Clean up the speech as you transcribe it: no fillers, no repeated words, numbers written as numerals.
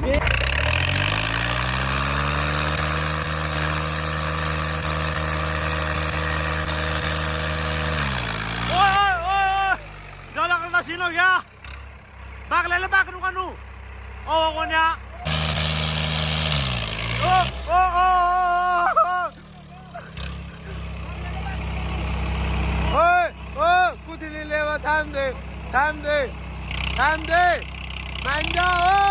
Dala ka na sinog ya. Bakla bak nu kanu. Oh ko niya. कुठे लेवा थांब दे थांब दे थांब दे मांजा